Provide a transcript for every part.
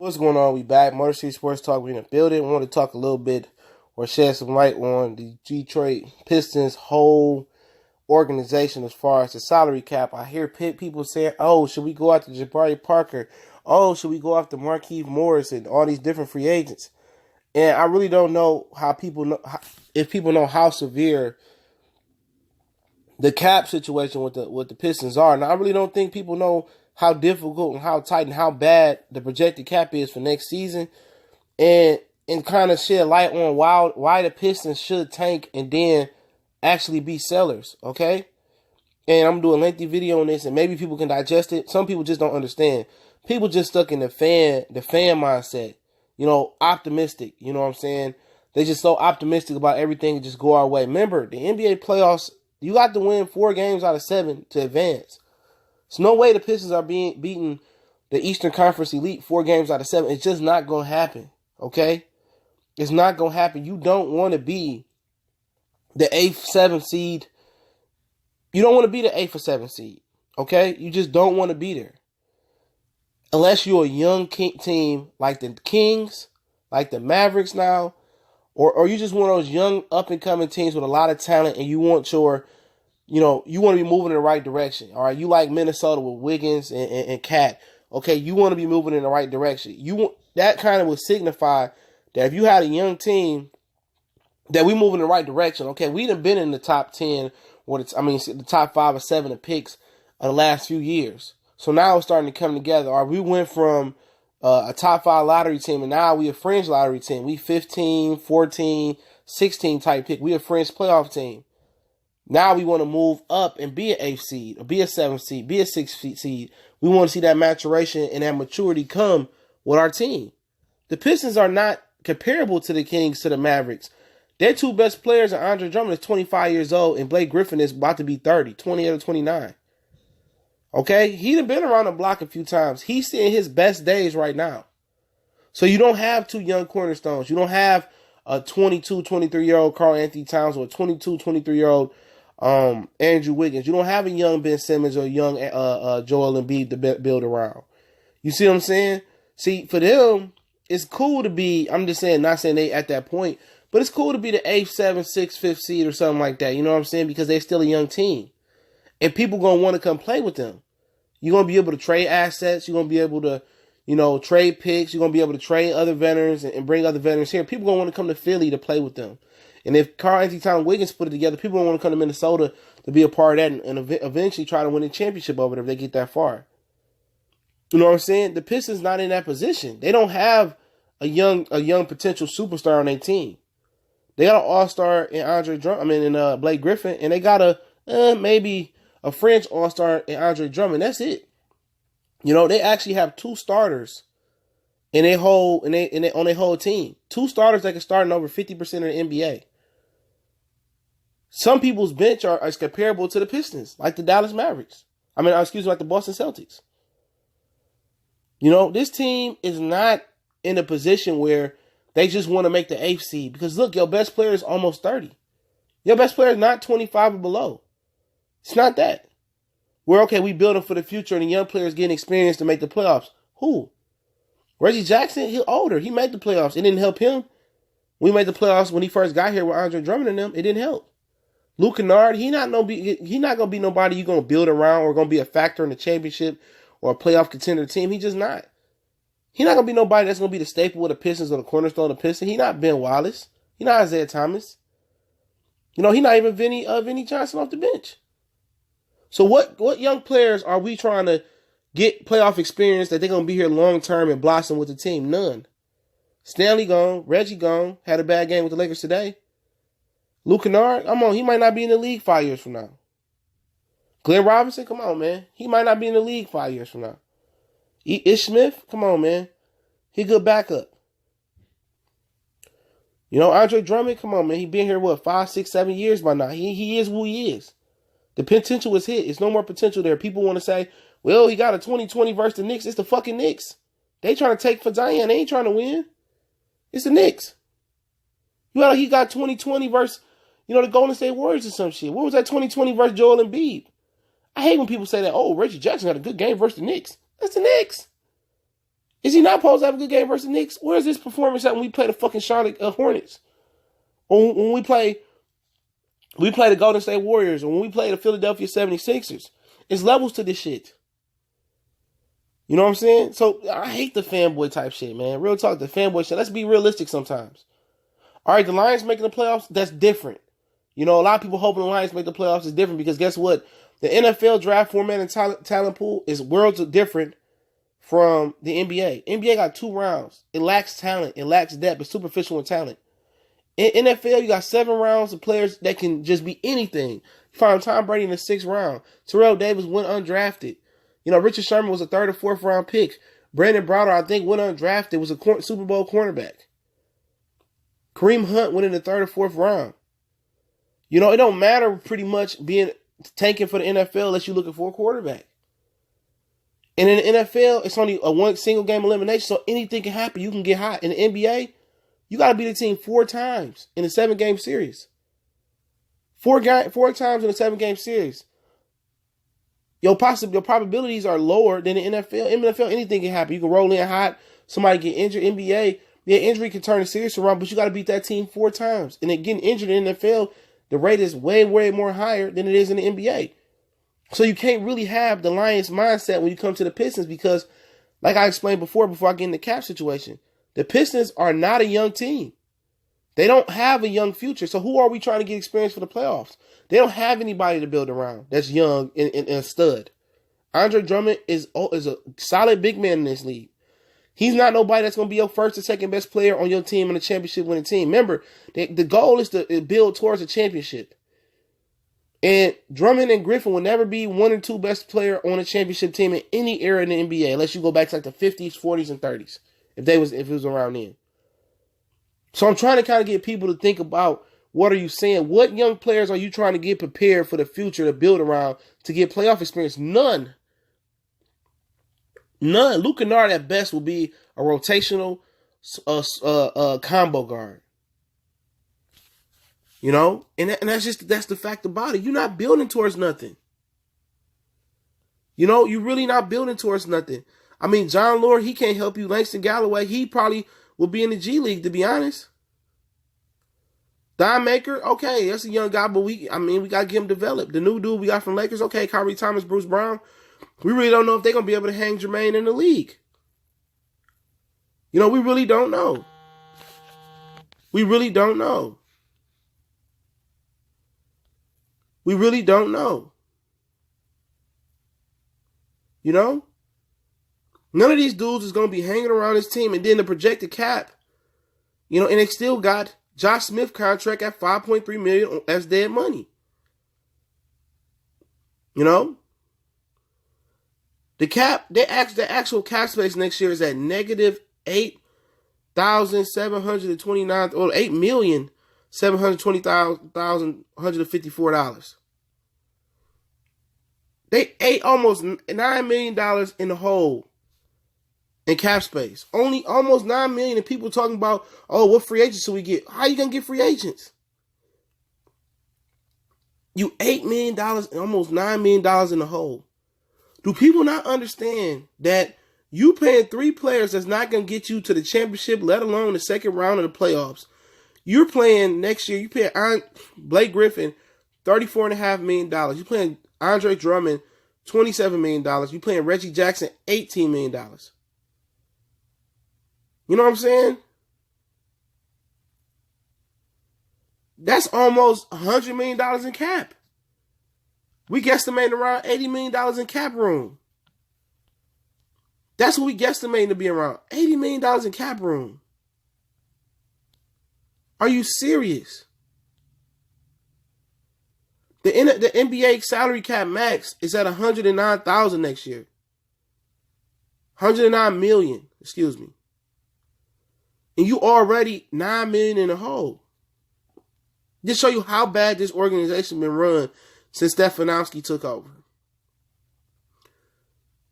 What's going on? We back. Motor City Sports Talk. We in the building. We want to talk a little bit or shed some light on the Detroit Pistons' whole organization as far as the salary cap. I hear people saying, "Oh, should we go after Jabari Parker? Oh, should we go after Markieff Morris and all these different free agents?" And I really don't know if people know how severe the cap situation with the Pistons are. And I really don't think people know how difficult and how tight and how bad the projected cap is for next season, and kind of shed light on why the Pistons should tank and then actually be sellers, okay? And I'm going to do a lengthy video on this, and maybe people can digest it. Some people just don't understand. People just stuck in the fan mindset, optimistic, you know what I'm saying? They just so optimistic about everything and just go our way. Remember, the NBA playoffs, you got to win 4 games out of 7 to advance. There's no way the Pistons are beating the Eastern Conference Elite 4 games out of 7. It's just not going to happen, okay? It's not going to happen. You don't want to be the 8th, 7th seed. You don't want to be the 8th or 7th seed, okay? You just don't want to be there. Unless you're a young team like the Kings, like the Mavericks now, or you just one of those young up-and-coming teams with a lot of talent and you want you want to be moving in the right direction. All right, you like Minnesota with Wiggins and Cat. Okay, you want to be moving in the right direction. That kind of would signify that if you had a young team that we move in the right direction. Okay, we'd have been in the top 10 the top 5 or 7 of picks of the last few years. So now it's starting to come together. All right, we went from a top 5 lottery team, and now we a fringe lottery team. We 15, 14, 16 type pick. We a fringe playoff team. Now we want to move up and be an 8th seed, or be a 7th seed, be a 6th seed. We want to see that maturation and that maturity come with our team. The Pistons are not comparable to the Kings, to the Mavericks. Their 2 best players are Andre Drummond is 25 years old, and Blake Griffin is about to be 30, 28 or 29. Okay? He done been around the block a few times. He's seeing his best days right now. So you don't have 2 young cornerstones. You don't have a 22, 23-year-old Karl Anthony Towns or a 22, 23-year-old Andrew Wiggins. You don't have a young Ben Simmons or a young Joel Embiid to build around. You see what I'm saying? See, for them, it's cool to be, I'm just saying, not saying they at that point, but it's cool to be the 8th, 7th, 6th, 5th seed or something like that. You know what I'm saying? Because they're still a young team. And people going to want to come play with them. You're going to be able to trade assets. You're going to be able to, trade picks. You're going to be able to trade other veterans and bring other veterans here. People going to want to come to Philly to play with them. And if Karl Anthony Towns Wiggins put it together, people don't want to come to Minnesota to be a part of that and eventually try to win a championship over there if they get that far. You know what I'm saying? The Pistons not in that position. They don't have a young potential superstar on their team. They got an all-star in Blake Griffin, and they got maybe a French all-star in Andre Drummond. That's it. They actually have 2 starters on their whole team. 2 starters that can start in over 50% of the NBA. Some people's bench is comparable to the Pistons, like the Dallas Mavericks. Like the Boston Celtics. This team is not in a position where they just want to make the 8th seed. Because look, your best player is almost 30. Your best player is not 25 or below. It's not that. We building for the future and the young players getting experience to make the playoffs. Who? Reggie Jackson, he's older. He made the playoffs. It didn't help him. We made the playoffs when he first got here with Andre Drummond and them. It didn't help. Luke Kennard, he not going to be nobody you're going to build around or going to be a factor in the championship or a playoff contender team. He just not. He not going to be nobody that's going to be the staple of the Pistons or the cornerstone of the Pistons. He not Ben Wallace. He not Isaiah Thomas. He not even Vinny Johnson off the bench. So what young players are we trying to get playoff experience that they're going to be here long term and blossom with the team? None. Stanley gone. Reggie gone. Had a bad game with the Lakers today. Luke Kennard, he might not be in the league 5 years from now. Glenn Robinson, come on, man. He might not be in the league 5 years from now. Ish Smith, come on, man. He good backup. Andre Drummond, come on, man. He been here, 5, 6, 7 years by now. He is who he is. The potential is hit. It's no more potential there. People want to say, well, he got a 2020 versus the Knicks. It's the fucking Knicks. They trying to take for Zion. They ain't trying to win. It's the Knicks. He got 2020 versus, the Golden State Warriors or some shit. What was that 2020 versus Joel Embiid? I hate when people say that, Reggie Jackson had a good game versus the Knicks. That's the Knicks. Is he not supposed to have a good game versus the Knicks? Where's this performance at when we play the fucking Charlotte Hornets? Or when we play the Golden State Warriors, or when we play the Philadelphia 76ers. It's levels to this shit. You know what I'm saying? So I hate the fanboy type shit, man. Real talk, the fanboy shit. Let's be realistic sometimes. All right, the Lions making the playoffs, that's different. You know, a lot of people hoping the Lions make the playoffs is different because guess what? The NFL draft format and talent pool is worlds different from the NBA. NBA got 2 rounds. It lacks talent. It lacks depth. It's superficial in talent. In NFL, you got 7 rounds of players that can just be anything. You find Tom Brady in the 6th round. Terrell Davis went undrafted. You know, Richard Sherman was a 3rd or 4th round pick. Brandon Browder, I think, went undrafted, was a Super Bowl cornerback. Kareem Hunt went in the 3rd or 4th round. You know, it don't matter pretty much being tanking for the NFL unless you're looking for a quarterback. And in the NFL, it's only a one single game elimination, so anything can happen. You can get hot. In the NBA, you got to beat the team 4 times in a 7-game series. 4 times in a 7-game series. Your probabilities are lower than the NFL. In the NFL, anything can happen. You can roll in hot. Somebody get injured. NBA, injury can turn a series around, but you got to beat that team 4 times. And then getting injured in the NFL, the rate is way, way more higher than it is in the NBA. So you can't really have the Lions mindset when you come to the Pistons because, like I explained before I get in the cap situation, the Pistons are not a young team. They don't have a young future. So who are we trying to get experience for the playoffs? They don't have anybody to build around that's young and a stud. Andre Drummond is a solid big man in this league. He's not nobody that's going to be your first or second best player on your team in a championship winning team. Remember, the goal is to build towards a championship. And Drummond and Griffin will never be 1 or 2 best player on a championship team in any era in the NBA, unless you go back to like the 50s, 40s, and 30s, if it was around then. So I'm trying to kind of get people to think about what are you saying? What young players are you trying to get prepared for the future to build around to get playoff experience? None. Luke Kennard at best will be a rotational combo guard. You know? And that's the fact about it. You're not building towards nothing. You know, you're really not building towards nothing. I mean, John Lord, he can't help you. Langston Galloway, he probably will be in the G League, to be honest. Don Maker, okay, that's a young guy, but we got to get him developed. The new dude we got from Lakers, okay, Kyrie Thomas, Bruce Brown, we really don't know if they're going to be able to hang Jermaine in the league. You know, we really don't know. We really don't know. We really don't know. You know? None of these dudes is going to be hanging around this team. And then the projected cap, you know, and they still got Josh Smith contract at $5.3 million as dead money. You know? The actual cap space next year is at negative $8,729 or $8,720,154. They ate almost $9 million in the hole in cap space. Only almost $9 million, and people talking about, oh, what free agents should we get? How you gonna get free agents? You $8 million and almost $9 million in the hole. Do people not understand that you paying 3 players that's not going to get you to the championship, let alone the second round of the playoffs? You're playing next year, you paying Blake Griffin $34.5 million. You're playing Andre Drummond $27 million. You're playing Reggie Jackson $18 million. You know what I'm saying? That's almost $100 million in cap. We guesstimating around $80 million in cap room. That's what we guesstimating to be around. $80 million in cap room. Are you serious? The NBA salary cap max is at $109,000 next year. $109 million, excuse me. And you already $9 million in the hole. Just show you how bad this organization been run since Stefanowski took over.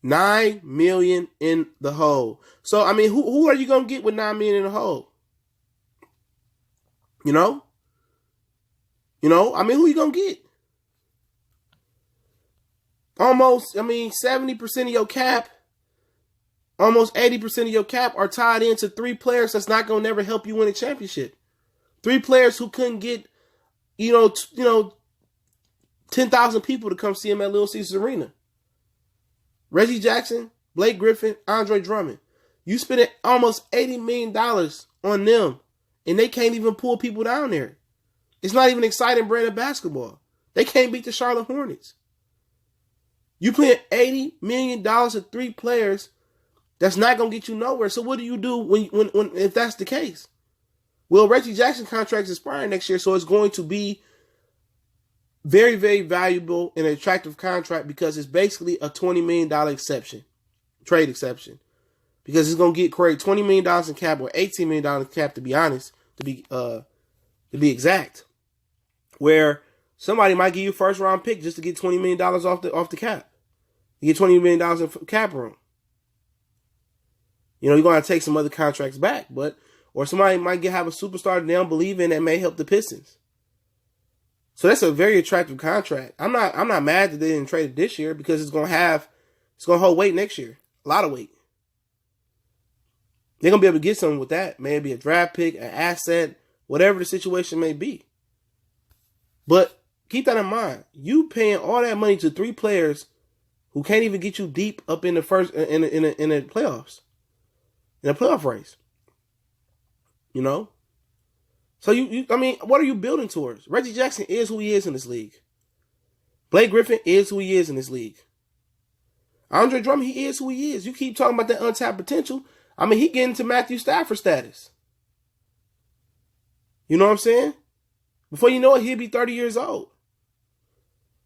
$9 million in the hole. So, I mean, who are you going to get with $9 million in the hole? You know? I mean, who you going to get? Almost, 70% of your cap Almost 80% of your cap are tied into 3 players that's not going to never help you win a championship. 3 players who couldn't get, 10,000 people to come see him at Little Caesars Arena. Reggie Jackson, Blake Griffin, Andre Drummond. You spending almost $80 million on them, and they can't even pull people down there. It's not even exciting brand of basketball. They can't beat the Charlotte Hornets. You playing $80 million to 3 players that's not going to get you nowhere. So what do you do when if that's the case? Well, Reggie Jackson contract is expiring next year, so it's going to be very, very valuable and attractive contract because it's basically a $20 million trade exception. Because it's going to get create $20 million in cap or $18 million in cap, to be honest, to be exact. Where somebody might give you a first round pick just to get $20 million off the cap. You get $20 million in cap room. You're going to have to take some other contracts back, or somebody might have a superstar that they don't believe in that may help the Pistons. So that's a very attractive contract. I'm not mad that they didn't trade it this year because it's gonna hold weight next year. A lot of weight. They're gonna be able to get something with that. Maybe a draft pick, an asset, whatever the situation may be. But keep that in mind. You paying all that money to 3 players who can't even get you deep up in the first in the playoffs. In a playoff race. So what are you building towards? Reggie Jackson is who he is in this league. Blake Griffin is who he is in this league. Andre Drummond, he is who he is. You keep talking about that untapped potential. He getting to Matthew Stafford status. You know what I'm saying? Before you know it, he'll be 30 years old.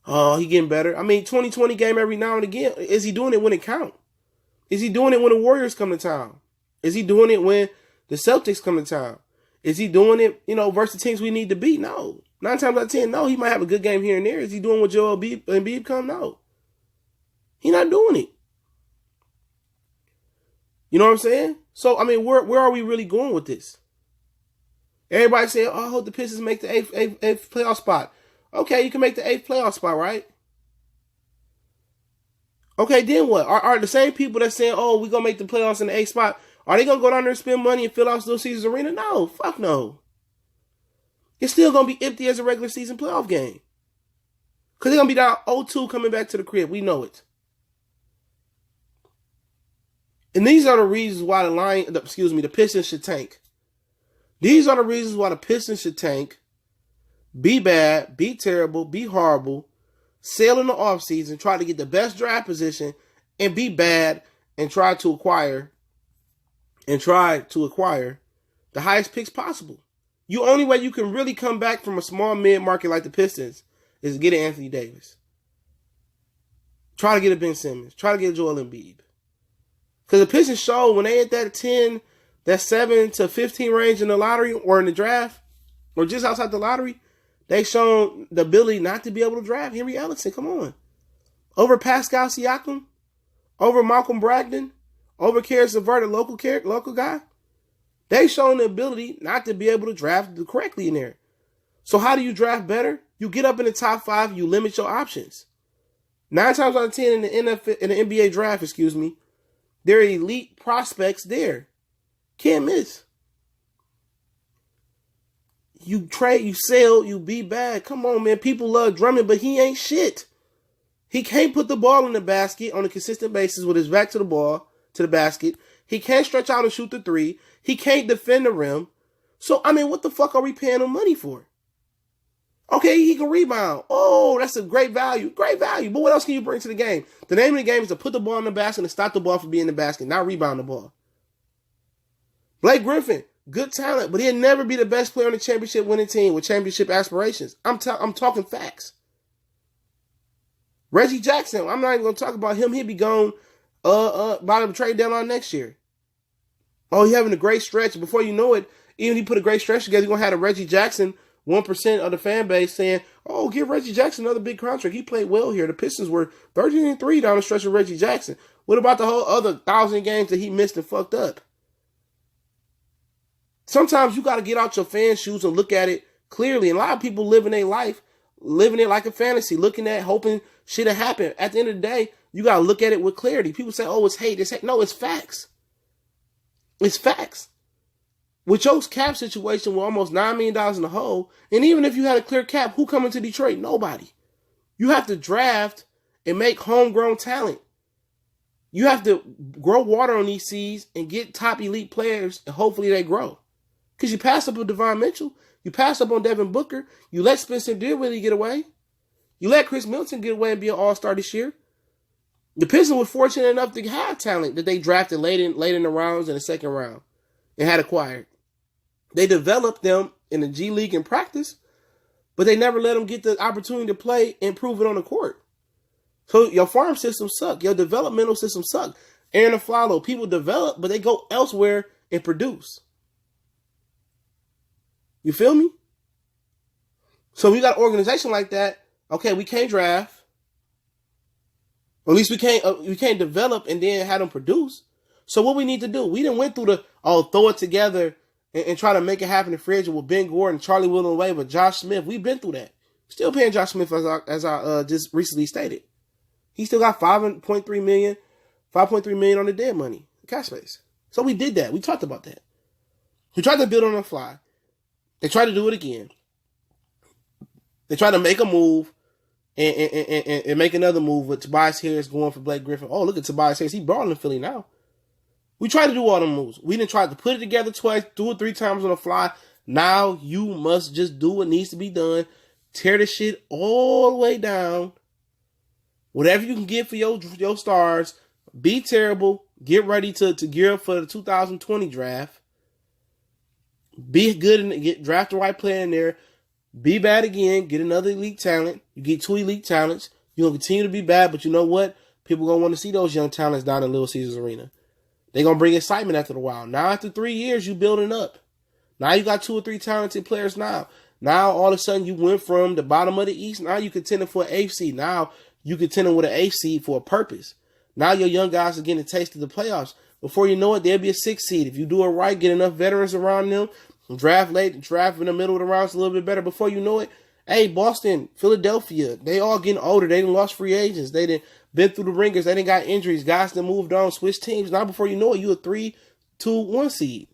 Oh, he getting better. 2020 game every now and again. Is he doing it when it counts? Is he doing it when the Warriors come to town? Is he doing it when the Celtics come to town? Is he doing it, versus the teams we need to beat? No. 9 times out of 10, no. He might have a good game here and there. Is he doing what Joel Embiid come? No. He's not doing it. You know what I'm saying? So, where are we really going with this? Everybody saying, I hope the Pistons make the eighth playoff spot. Okay, you can make the 8th playoff spot, right? Okay, then what? Are the same people that saying, we're going to make the playoffs in the 8th spot, are they going to go down there and spend money and fill out Little Caesars Arena? No, fuck no. It's still going to be empty as a regular season playoff game. Because they're going to be down 0-2 coming back to the crib. We know it. And these are the reasons why the Pistons should tank. These are the reasons why the Pistons should tank, be bad, be terrible, be horrible, sail in the offseason, try to get the best draft position, and be bad and try to acquire the highest picks possible. The only way you can really come back from a small mid-market like the Pistons is to get an Anthony Davis. Try to get a Ben Simmons. Try to get a Joel Embiid. Because the Pistons showed when they hit that 10, that 7 to 15 range in the lottery or in the draft, or just outside the lottery, they shown the ability not to be able to draft Henry Ellison. Come on. Over Pascal Siakam, over Malcolm Brogdon, over Karis LeVert, a local guy. They shown the ability not to be able to draft correctly in there. So how do you draft better? You get up in the top 5, you limit your options. 9 times out of 10 in the NBA draft, there are elite prospects there. Can't miss. You trade, you sell, you be bad. Come on, man. People love Drummond, but he ain't shit. He can't put the ball in the basket on a consistent basis with his back to the basket. He can't stretch out and shoot the 3. He can't defend the rim. So, what the fuck are we paying him money for? Okay, he can rebound. Oh, that's a great value. Great value. But what else can you bring to the game? The name of the game is to put the ball in the basket and stop the ball from being in the basket, not rebound the ball. Blake Griffin, good talent, but he'll never be the best player on the championship winning team with championship aspirations. I'm talking facts. Reggie Jackson, I'm not even going to talk about him. He'll be gone by the trade deadline next year. Oh, he's having a great stretch. Before you know it, even if he put a great stretch together, you're going to have a Reggie Jackson 1% of the fan base saying, oh, give Reggie Jackson another big contract. He played well here. The Pistons were 13-3 down the stretch of Reggie Jackson. What about the whole other 1,000 games that he missed and fucked up? Sometimes you got to get out your fan shoes and look at it clearly. And a lot of people living their life, living it like a fantasy, looking at, hoping shit will happen. At the end of the day, You got to look at it with clarity. People say, oh, it's hate. It's hate. No, it's facts. It's facts. With your cap situation with almost $9 million in the hole, and even if you had a clear cap, who coming to Detroit? Nobody. You have to draft and make homegrown talent. You have to grow water on these seeds and get top elite players, and hopefully they grow. Because you pass up on Devon Mitchell. You pass up on Devin Booker. You let Spencer Dinwiddie get away. You let Chris Middleton get away and be an all-star this year. The Pistons were fortunate enough to have talent that they drafted late in the rounds in the second round and had acquired. They developed them in the G League in practice, but they never let them get the opportunity to play and prove it on the court. So your farm system suck. Your developmental system suck. Aaron Aflalo, people develop, but they go elsewhere and produce. You feel me? So we got an organization like that. Okay, we can't draft. Or at least we can't develop and then have them produce. So what we need to do? We done went through throw it together and try to make it happen in free agent with Ben Gordon, Charlie Williams, but Josh Smith. We've been through that. Still paying Josh Smith as I just recently stated. He still got $5.3 million on the dead money, cash space. So we did that. We talked about that. We tried to build on the fly. They tried to do it again. They tried to make a move and make another move with Tobias Harris going for Blake Griffin. Oh, look at Tobias Harris. He balling in Philly now. We tried to do all the moves. We didn't try to put it together twice, 2 or 3 times on the fly. Now you must just do what needs to be done. Tear the shit all the way down. Whatever you can get for your stars. Be terrible. Get ready to gear up for the 2020 draft. Be good and draft the right player in there. Be bad again. Get another elite talent. You get 2 elite talents. You're going to continue to be bad, but you know what? People going to want to see those young talents down in Little Caesars Arena. They're going to bring excitement after a while. Now, after 3 years, you building up. Now you got 2 or 3 talented players now. Now, all of a sudden, you went from the bottom of the East. Now you contending for an 8th seed. Now you contending with an 8th seed for a purpose. Now your young guys are getting a taste of the playoffs. Before you know it, they'll be a 6th seed. If you do it right, get enough veterans around them, draft late, draft in the middle of the rounds a little bit better. Before you know it, hey, Boston, Philadelphia, they all getting older. They done lost free agents. They done been through the ringers. They done got injuries. Guys that moved on, switched teams. Now before you know it, you a 3-2-1 seed.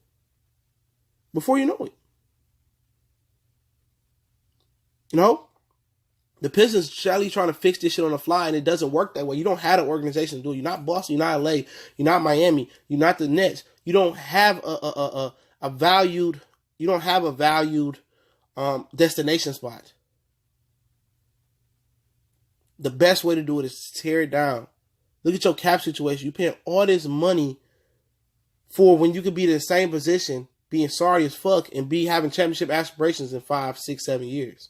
Before you know it. You know? The Pistons sadly trying to fix this shit on the fly, and it doesn't work that way. You don't have an organization to do it. You're not Boston. You're not LA. You're not Miami. You're not the Nets. You don't have a valued destination spot. The best way to do it is to tear it down. Look at your cap situation. You're paying all this money for when you could be in the same position, being sorry as fuck, and be having championship aspirations in 5, 6, 7 years.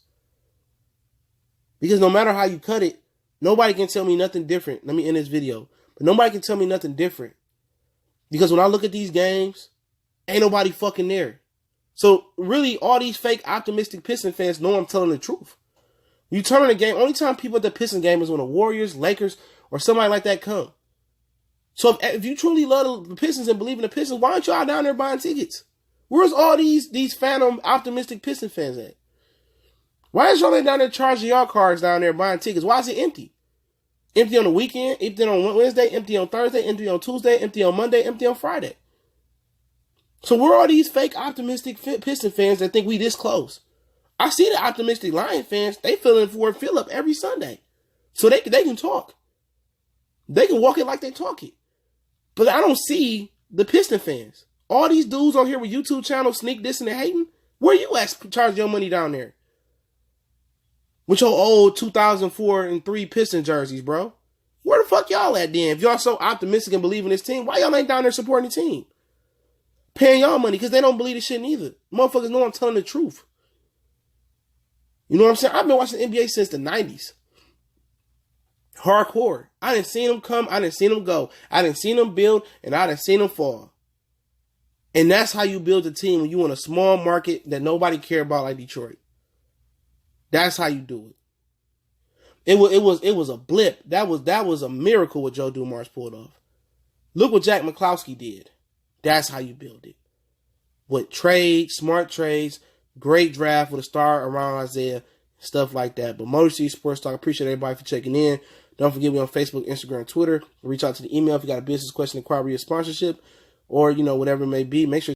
Because no matter how you cut it, nobody can tell me nothing different. Let me end this video. But nobody can tell me nothing different. Because when I look at these games, ain't nobody fucking there. So really, all these fake optimistic Piston fans know I'm telling the truth. You turn on the game, only time people at the Piston game is when the Warriors, Lakers, or somebody like that come. So if you truly love the Pistons and believe in the Pistons, why aren't y'all down there buying tickets? Where's all these phantom optimistic Piston fans at? Why is y'all down there charging y'all cards down there buying tickets? Why is it empty? Empty on the weekend, empty on Wednesday, empty on Thursday, empty on Tuesday, empty on Monday, empty on Friday. So where are these fake optimistic Piston fans that think we this close? I see the optimistic Lion fans. They filling for a fill up every Sunday. So they can talk. They can walk it like they talk it. But I don't see the Piston fans. All these dudes on here with YouTube channels sneak dissing and hating. Where you at charging your money down there? With your old 2004 and 3 Piston jerseys, bro. Where the fuck y'all at then? If y'all so optimistic and believe in this team, why y'all ain't down there supporting the team? Paying y'all money because they don't believe this shit neither. Motherfuckers know I'm telling the truth. You know what I'm saying? I've been watching the NBA since the 90s. Hardcore. I didn't see them come. I didn't see them go. I didn't see them build, and I didn't see them fall. And that's how you build a team when you in a small market that nobody care about like Detroit. That's how you do it. It was a blip. That was a miracle what Joe Dumars pulled off. Look what Jack McCloskey did. That's how you build it. With trades, smart trades, great draft with a star around Isaiah. stuff like that. But Motor City Sports Talk, appreciate everybody for checking in. Don't forget me on Facebook, Instagram, Twitter. Reach out to the email if you got a business question, inquiry, or sponsorship, or, whatever it may be. Make sure